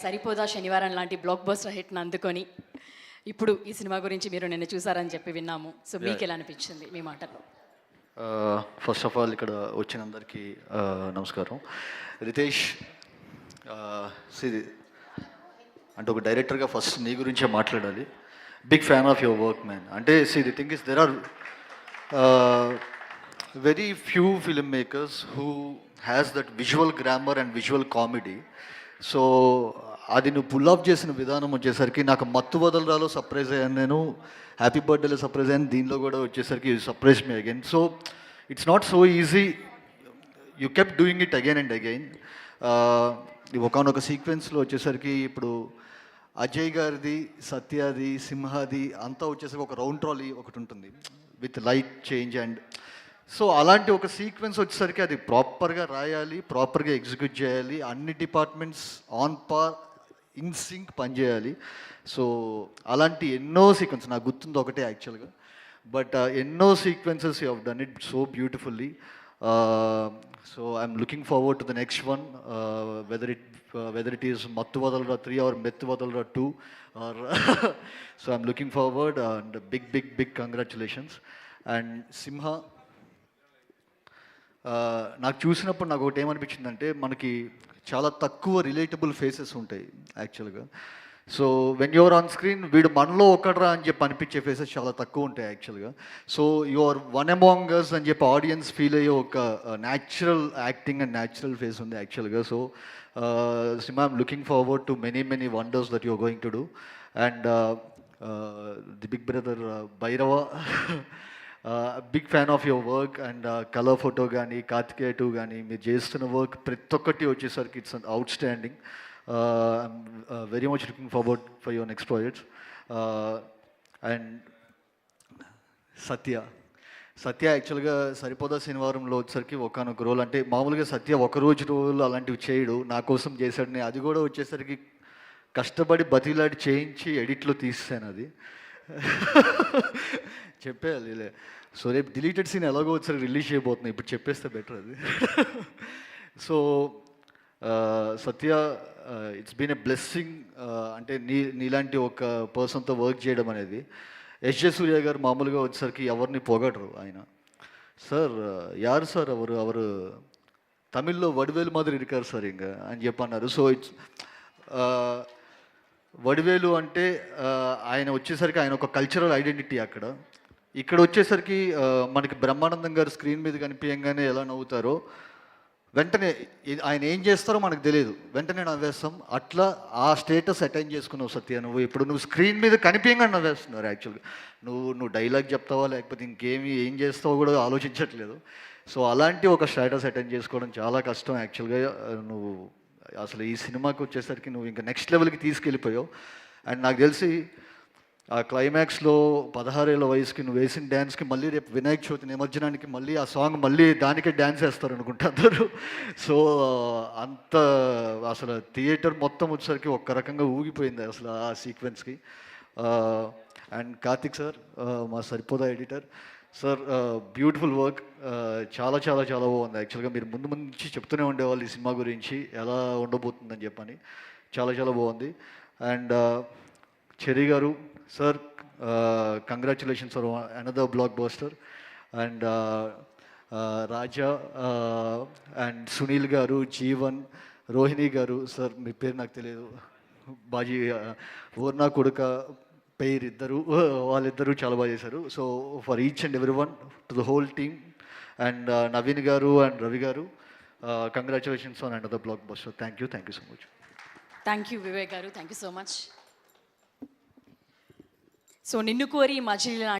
సరిపోదా శనివారం లాంటి block buster హిట్ని అందుకొని ఇప్పుడు ఈ సినిమా గురించి మీరు నిన్న చూసారని చెప్పి విన్నాము. సో మీకు ఎలా అనిపించింది మీ మాటల్లో? ఫస్ట్ ఆఫ్ ఆల్ ఇక్కడ వచ్చిన అందరికీ నమస్కారం. రితేష్, అంటే ఒక డైరెక్టర్గా ఫస్ట్ నీ గురించే మాట్లాడాలి. Big fan of your work man. అంటే the thing is there are very few film makers who has that visual grammar and visual comedy. So అది నువ్వు పుల్ ఆఫ్ చేసిన విధానం వచ్చేసరికి నాకు మత్తు వదలరాలో సర్ప్రైజ్ అయ్యాను, నేను హ్యాపీ బర్త్డేలో సర్ప్రైజ్ అయ్యాను, దీనిలో కూడా వచ్చేసరికి surprise me again. So it's not so easy, you kept doing it again and again. ఒకనొక సీక్వెన్స్లో వచ్చేసరికి ఇప్పుడు అజయ్ గారిది, సత్యాది, సింహాది అంతా వచ్చేసరికి ఒక రౌండ్ ట్రాలీ ఒకటి ఉంటుంది with light change and so అలాంటి ఒక సీక్వెన్స్ వచ్చేసరికి అది ప్రాపర్గా రాయాలి, ప్రాపర్గా ఎగ్జిక్యూట్ చేయాలి, అన్ని departments on par in sync పనిచేయాలి. సో అలాంటి ఎన్నో సీక్వెన్స్ నాకు గుర్తుంది ఒకటే యాక్చువల్గా, బట్ ఎన్నో sequences you have done it so beautifully. So I'm looking forward to the next one, whether it is Mathu Vadalara 3 or Mathu Vadalara 2 or so I'm looking forward and big congratulations. And Simha, నాకు చూసినప్పుడు నాకు ఒకటి ఏమనిపించిందంటే మనకి చాలా తక్కువ రిలేటబుల్ ఫేసెస్ ఉంటాయి యాక్చువల్గా. So when your on screen వీడు మనలో ఒకడ్రా అని చెప్పి అనిపించే ఫేసెస్ చాలా తక్కువ ఉంటాయి యాక్చువల్గా. So you're one among us అని చెప్పి ఆడియన్స్ ఫీల్ అయ్యే ఒక natural acting and natural face ఉంది యాక్చువల్గా. So cinema I'm looking forward to many wonders that you're going to do. And the big brother Bhairava, big fan of your work. And colour photo కానీ కార్తికేయ 2 కానీ మీరు చేస్తున్న work ప్రతి ఒక్కటి వచ్చేసరికి it's outstanding. I'm very much looking forward for your next projects. And Satya యాక్చువల్గా సరిపోదా శనివారంలో వచ్చేసరికి ఒకనొక రోల్, అంటే మామూలుగా సత్య ఒక రోజు రోల్ అలాంటివి చేయడు, నా కోసం చేశాడు. నేను అది కూడా వచ్చేసరికి కష్టపడి బతిలాడి చేయించి ఎడిట్లో తీసాను అది చెప్పేయాలి. సో రేపు డిలీటెడ్ సీన్ ఎలాగో వచ్చారు రిలీజ్ చేయబోతున్నాయి, ఇప్పుడు చెప్పేస్తే బెటర్ అది. So Satya, it's been a blessing. అంటే నీలాంటి ఒక పర్సన్తో వర్క్ చేయడం అనేది. ఎస్జే సూర్య గారు మామూలుగా వచ్చేసరికి ఎవరిని పొగడరు ఆయన. సార్ యారు సార్ అవరు తమిళ్లో వడివేలు మాదిరి ఇరికారు సార్ ఇంకా అని చెప్పన్నారు. సో ఇట్స్ వడివేలు అంటే ఆయన వచ్చేసరికి ఆయన ఒక కల్చరల్ ఐడెంటిటీ అక్కడ. ఇక్కడ వచ్చేసరికి మనకి బ్రహ్మానందం గారు స్క్రీన్ మీద కనిపించగానే ఎలా నవ్వుతారో వెంటనే ఆయన ఏం చేస్తారో మనకు తెలియదు, వెంటనే నవ్వేస్తాం. అట్లా ఆ స్టేటస్ అటైన్ చేసుకున్నావు సత్య నువ్వు. ఇప్పుడు నువ్వు స్క్రీన్ మీద కనిపించగానే నవ్వేస్తున్నారు యాక్చువల్గా. నువ్వు డైలాగ్ చెప్తావా లేకపోతే ఏం చేస్తావో కూడా ఆలోచించట్లేదు. సో అలాంటి ఒక స్టేటస్ అటైన్ చేసుకోవడం చాలా కష్టం యాక్చువల్గా. నువ్వు అసలు ఈ సినిమాకి వచ్చేసరికి నువ్వు ఇంకా నెక్స్ట్ లెవెల్కి తీసుకెళ్ళిపోయావు. అండ్ నాకు తెలిసి ఆ క్లైమాక్స్లో 16 ఏళ్ళ వయసుకి నువ్వు వేసిన డ్యాన్స్కి మళ్ళీ రేపు వినాయక చవితి నిమజ్జనానికి మళ్ళీ ఆ సాంగ్ మళ్ళీ దానికే డ్యాన్స్ వేస్తారు అనుకుంటా అందరూ. సో అంత అసలు థియేటర్ మొత్తం వచ్చేసరికి ఒక్క రకంగా ఊగిపోయింది అసలు ఆ సీక్వెన్స్కి. అండ్ కార్తిక్ సార్, మా సరిపోదా ఎడిటర్ సార్, బ్యూటిఫుల్ వర్క్. చాలా బాగుంది యాక్చువల్గా. మీరు ముందు నుంచి చెప్తూనే ఉండేవాళ్ళు ఈ సినిమా గురించి ఎలా ఉండబోతుందని చెప్పని. చాలా బాగుంది. అండ్ చెరీ గారు sir, congratulations for another block buster. And Raja and Sunil గారు, జీవన్, రోహిణి గారు సార్, మీ పేరు నాకు తెలియదు, బాజీ ఓర్నా కొడుక పేరు ఇద్దరు, వాళ్ళిద్దరూ చాలా బాగా చేశారు. So for each and every one to the whole team. And Naveen garu and Ravi garu, congratulations on another blockbuster. Thank you so much. Thank you Vivek garu, thank you so much. So Ninnu Kori Majili